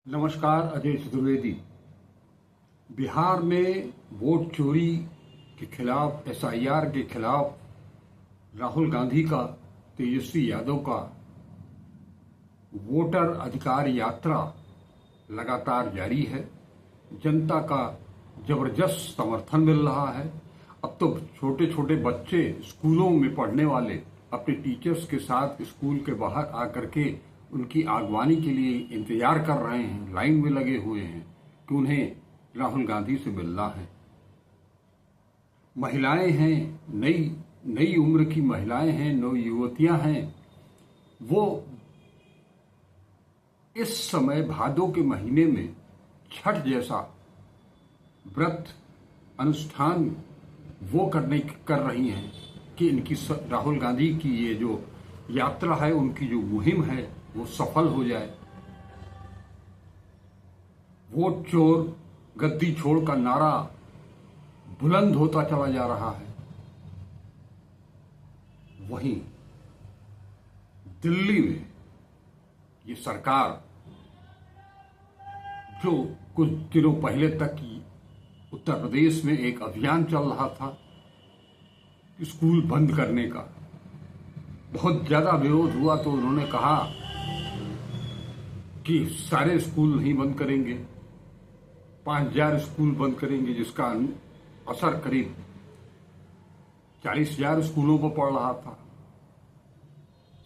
नमस्कार। अजय चतुर्वेदी। बिहार में वोट चोरी के खिलाफ एसआईआर के खिलाफ राहुल गांधी का, तेजस्वी यादव का वोटर अधिकार यात्रा लगातार जारी है। जनता का जबरदस्त समर्थन मिल रहा है। अब तो छोटे छोटे बच्चे स्कूलों में पढ़ने वाले अपने टीचर्स के साथ स्कूल के बाहर आकर के उनकी आगवानी के लिए इंतजार कर रहे हैं, लाइन में लगे हुए हैं कि उन्हें राहुल गांधी से मिलना है। महिलाएं हैं, नई उम्र की महिलाएं हैं, नौ युवतियां हैं। वो इस समय भादों के महीने में छठ जैसा व्रत अनुष्ठान वो कर रही हैं कि इनकी राहुल गांधी की ये जो यात्रा है, उनकी जो मुहिम है, वो सफल हो जाए। वोट चोर गद्दी छोड़ का नारा बुलंद होता चला जा रहा है। वहीं दिल्ली में ये सरकार, जो कुछ दिनों पहले तक उत्तर प्रदेश में एक अभियान चल रहा था स्कूल बंद करने का, बहुत ज्यादा विरोध हुआ तो उन्होंने कहा कि सारे स्कूल नहीं बंद करेंगे, 5000 स्कूल बंद करेंगे, जिसका असर करीब 40,000 स्कूलों पर पड़ रहा था।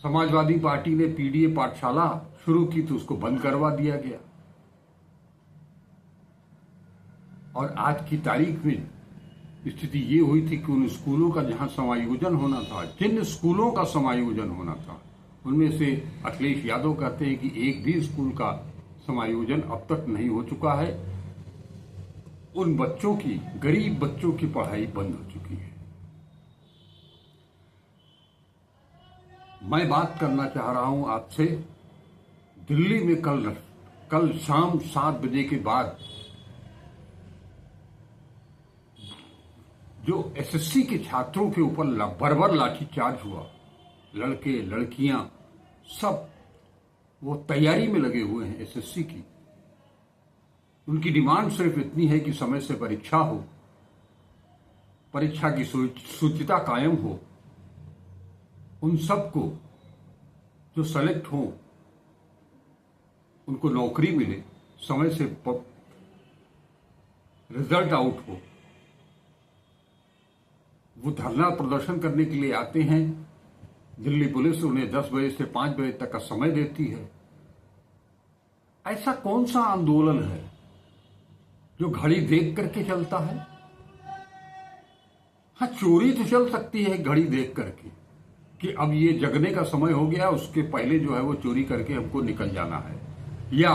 समाजवादी पार्टी ने पीडीए पाठशाला शुरू की तो उसको बंद करवा दिया गया। और आज की तारीख में स्थिति ये हुई थी कि उन स्कूलों का जहां समायोजन होना था, जिन स्कूलों का समायोजन होना था, उनमें से अखिलेश यादव कहते हैं कि एक भी स्कूल का समायोजन अब तक नहीं हो चुका है। उन बच्चों की, गरीब बच्चों की पढ़ाई बंद हो चुकी है। मैं बात करना चाह रहा हूं आपसे, दिल्ली में कल शाम 7 बजे के बाद जो एसएससी के छात्रों के ऊपर बर्बर लाठीचार्ज हुआ, लड़के लड़कियां सब वो तैयारी में लगे हुए हैं एसएससी की। उनकी डिमांड सिर्फ इतनी है कि समय से परीक्षा हो, परीक्षा की शुचिता कायम हो, उन सबको जो सेलेक्ट हो उनको नौकरी मिले, समय से रिजल्ट आउट हो। वो धरना प्रदर्शन करने के लिए आते हैं। दिल्ली पुलिस उन्हें 10 बजे से 5 बजे तक का समय देती है। ऐसा कौन सा आंदोलन है जो घड़ी देख करके चलता है? हाँ, चोरी तो चल सकती है घड़ी देख करके कि अब ये जगने का समय हो गया, उसके पहले जो है वो चोरी करके हमको निकल जाना है, या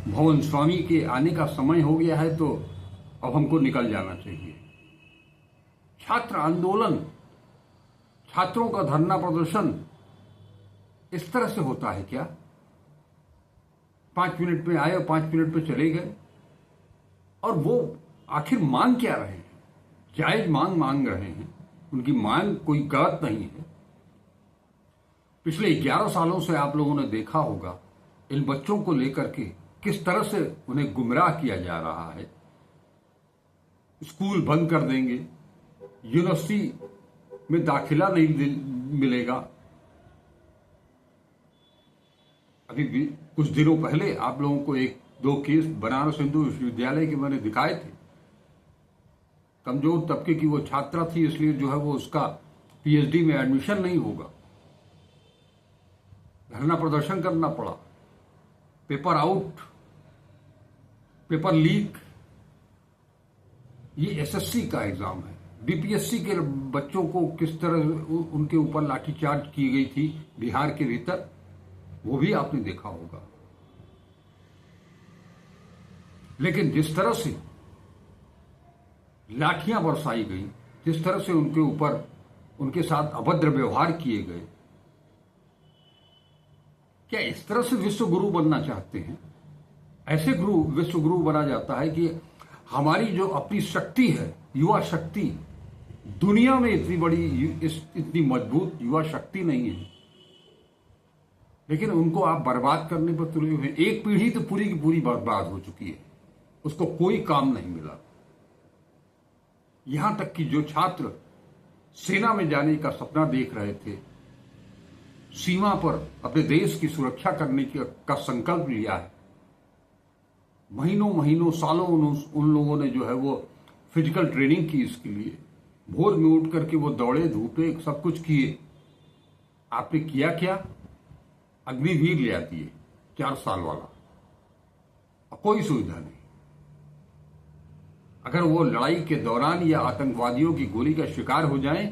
भवन स्वामी के आने का समय हो गया है तो अब हमको निकल जाना चाहिए। छात्र आंदोलन, छात्रों का धरना प्रदर्शन इस तरह से होता है क्या? 5 मिनट में आए और 5 मिनट में चले गए। और वो आखिर मांग क्या रहे हैं? जायज मांग रहे हैं। उनकी मांग कोई गलत नहीं है। पिछले 11 सालों से आप लोगों ने देखा होगा इन बच्चों को लेकर के किस तरह से उन्हें गुमराह किया जा रहा है। स्कूल बंद कर देंगे, यूनिवर्सिटी में दाखिला नहीं मिलेगा। अभी भी कुछ दिनों पहले आप लोगों को 1-2 केस बनारस हिंदू विश्वविद्यालय के मैंने दिखाए थे। कमजोर तबके की वो छात्रा थी, इसलिए जो है वो उसका पीएचडी में एडमिशन नहीं होगा। धरना प्रदर्शन करना पड़ा, पेपर आउट, पेपर लीक। ये एसएससी का एग्जाम है। बीपीएससी के बच्चों को किस तरह उनके ऊपर लाठीचार्ज की गई थी बिहार के भीतर, वो भी आपने देखा होगा। लेकिन जिस तरह से लाठियां बरसाई गई, जिस तरह से उनके ऊपर, उनके साथ अभद्र व्यवहार किए गए, क्या इस तरह से विश्व गुरु बनना चाहते हैं? ऐसे विश्व गुरु बना जाता है कि हमारी जो अपनी शक्ति है, युवा शक्ति, दुनिया में इतनी बड़ी, इतनी मजबूत युवा शक्ति नहीं है। लेकिन उनको आप बर्बाद करने पर तुले हुए हैं। एक पीढ़ी तो पूरी की पूरी बर्बाद हो चुकी है, उसको कोई काम नहीं मिला। यहां तक कि जो छात्र सेना में जाने का सपना देख रहे थे, सीमा पर अपने देश की सुरक्षा करने का संकल्प लिया है, महीनों महीनों सालों उन लोगों ने जो है वो फिजिकल ट्रेनिंग की इसके लिए, भोर में उठ करके वो दौड़े धूपे सब कुछ किए। आपने किया क्या? अग्निवीर ले आती है 4 साल वाला, और कोई सुविधा नहीं। अगर वो लड़ाई के दौरान या आतंकवादियों की गोली का शिकार हो जाएं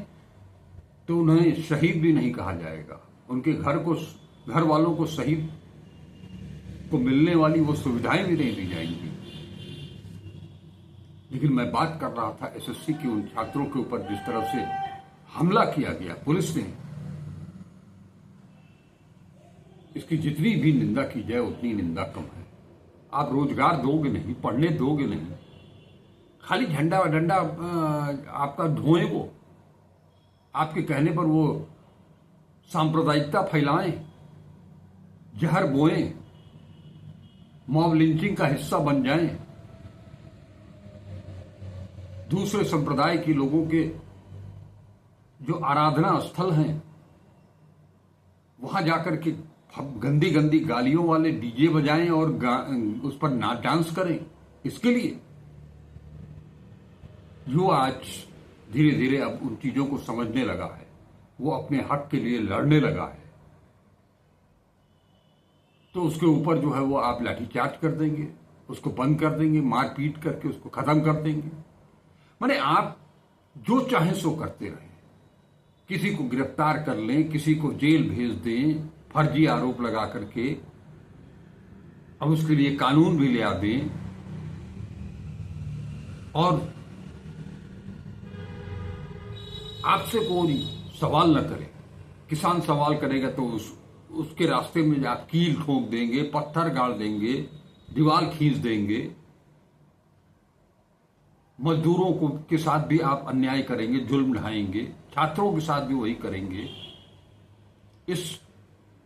तो उन्हें शहीद भी नहीं कहा जाएगा, उनके घर वालों को शहीद को मिलने वाली वो सुविधाएं भी नहीं दी जाएंगी। लेकिन मैं बात कर रहा था एसएससी के उन छात्रों के ऊपर जिस तरह से हमला किया गया पुलिस ने, इसकी जितनी भी निंदा की जाए उतनी निंदा कम है। आप रोजगार दोगे नहीं, पढ़ने दोगे नहीं, खाली झंडा डंडा आपका ढोए, वो आपके कहने पर वो सांप्रदायिकता फैलाएं, जहर बोएं, मॉब लिंचिंग का हिस्सा बन जाएं, दूसरे संप्रदाय के लोगों के जो आराधना स्थल हैं वहां जाकर के गंदी गंदी गालियों वाले डीजे बजाएं और उस पर नाच डांस करें। इसके लिए जो आज धीरे धीरे अब उन चीजों को समझने लगा है, वो अपने हक के लिए लड़ने लगा है, तो उसके ऊपर जो है वो आप लाठीचार्ज कर देंगे, उसको बंद कर देंगे, मार पीट करके उसको खत्म कर देंगे। माने आप जो चाहें सो करते रहें, किसी को गिरफ्तार कर लें, किसी को जेल भेज दें, फर्जी आरोप लगा करके, अब उसके लिए कानून भी ले आ दें, और आपसे कोई सवाल न करे। किसान सवाल करेगा तो उसके रास्ते में आप कील ठोक देंगे, पत्थर गाड़ देंगे, दीवार खींच देंगे। मजदूरों को के साथ भी आप अन्याय करेंगे, जुल्म ढाएंगे, छात्रों के साथ भी वही करेंगे। इस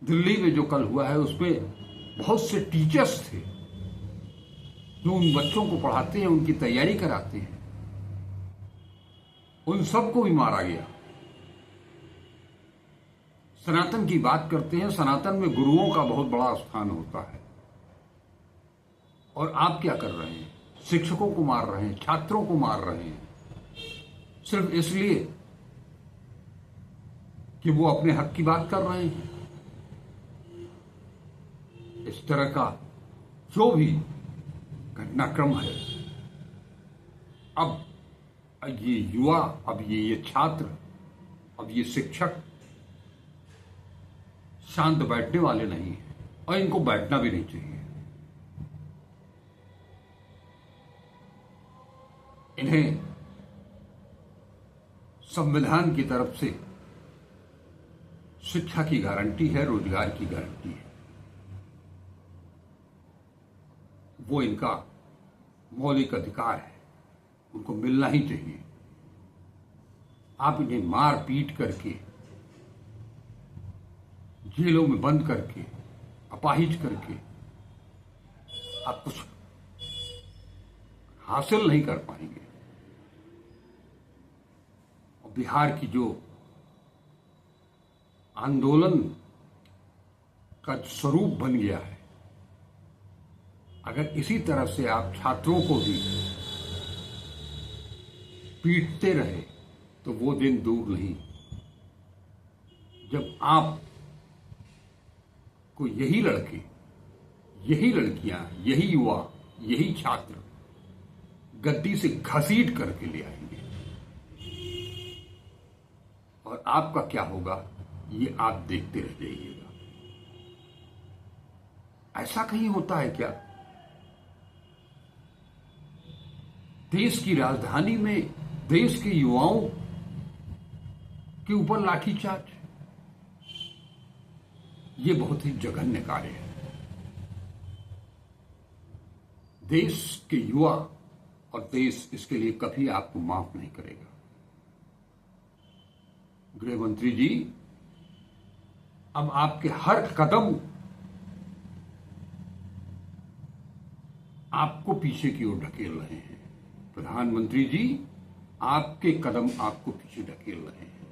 दिल्ली में जो कल हुआ है उसमें बहुत से टीचर्स थे जो उन बच्चों को पढ़ाते हैं, उनकी तैयारी कराते हैं, उन सबको भी मारा गया। सनातन की बात करते हैं, सनातन में गुरुओं का बहुत बड़ा स्थान होता है, और आप क्या कर रहे हैं? शिक्षकों को मार रहे हैं, छात्रों को मार रहे हैं, सिर्फ इसलिए कि वो अपने हक की बात कर रहे हैं। इस तरह का जो भी घटनाक्रम है, अब ये युवा, अब ये छात्र, अब ये शिक्षक शांत बैठने वाले नहीं है, और इनको बैठना भी नहीं चाहिए। इन्हें संविधान की तरफ से शिक्षा की गारंटी है, रोजगार की गारंटी है, वो इनका मौलिक अधिकार है, उनको मिलना ही चाहिए। आप इन्हें मार पीट करके, जेलों में बंद करके, अपाहिज करके आप कुछ हासिल नहीं कर पाएंगे। और बिहार की जो आंदोलन का स्वरूप बन गया है, अगर इसी तरह से आप छात्रों को भी पीटते रहे तो वो दिन दूर नहीं जब आप को यही लड़के, यही लड़कियां, यही युवा, यही छात्र गद्दी से घसीट करके ले आएंगे। और आपका क्या होगा ये आप देखते रह जाइएगा। ऐसा कहीं होता है क्या? देश की राजधानी में देश के युवाओं के ऊपर लाठीचार्ज, ये बहुत ही जघन्य कार्य है। देश के युवा और देश इसके लिए कभी आपको माफ नहीं करेगा। गृह मंत्री जी, अब आपके हर कदम आपको पीछे की ओर ढकेल रहे हैं। प्रधानमंत्री जी, आपके कदम आपको पीछे ढकेल रहे हैं।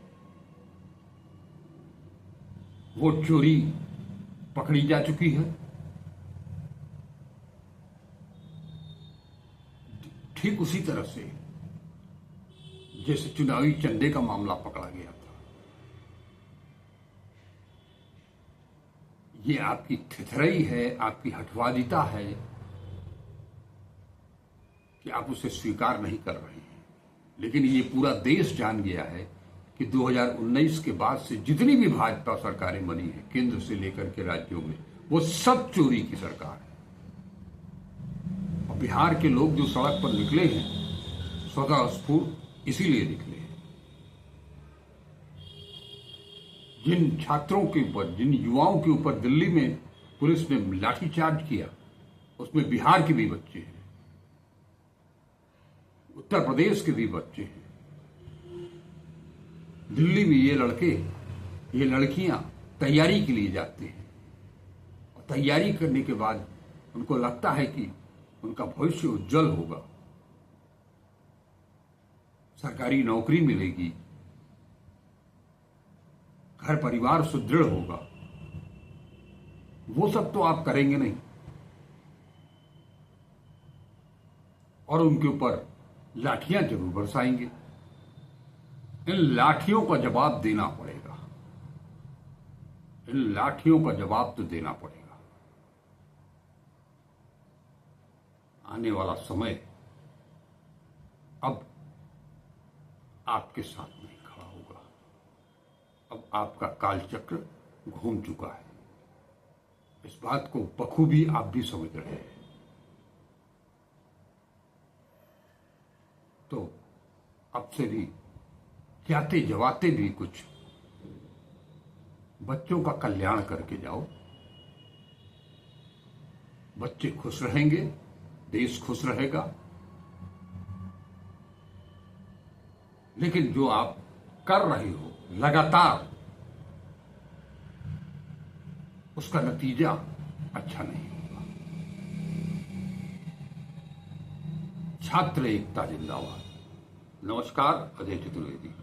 वो चोरी पकड़ी जा चुकी है, ठीक उसी तरह से जैसे चुनावी चंदे का मामला पकड़ा गया था। ये आपकी थिथरई है, आपकी हठवादिता है कि आप उसे स्वीकार नहीं कर रहे हैं। लेकिन ये पूरा देश जान गया है कि 2019 के बाद से जितनी भी भाजपा सरकारें बनी है, केंद्र से लेकर के राज्यों में, वो सब चोरी की सरकार है। और बिहार के लोग जो सड़क पर निकले हैं, स्वतः स्फूर्त इसीलिए निकले हैं। जिन छात्रों के ऊपर, जिन युवाओं के ऊपर दिल्ली में पुलिस ने लाठीचार्ज किया, उसमें बिहार के भी बच्चे हैं, उत्तर प्रदेश के भी बच्चे हैं। दिल्ली में ये लड़के, ये लड़कियां तैयारी के लिए जाते हैं और तैयारी करने के बाद उनको लगता है कि उनका भविष्य उज्जवल होगा, सरकारी नौकरी मिलेगी, घर परिवार सुदृढ़ होगा। वो सब तो आप करेंगे नहीं और उनके ऊपर लाठियां जरूर बरसाएंगे। इन लाठियों का जवाब देना पड़ेगा, इन लाठियों का जवाब तो देना पड़ेगा। आने वाला समय अब आपके साथ नहीं खड़ा होगा। अब आपका कालचक्र घूम चुका है। इस बात को बखूबी आप भी समझ रहे हैं। तो अब से भी जाते जवाते भी कुछ बच्चों का कल्याण करके जाओ। बच्चे खुश रहेंगे, देश खुश रहेगा। लेकिन जो आप कर रहे हो लगातार, उसका नतीजा अच्छा नहीं होगा। छात्र एकता जिंदाबाद। नमस्कार, अजय चतुर्वेदी।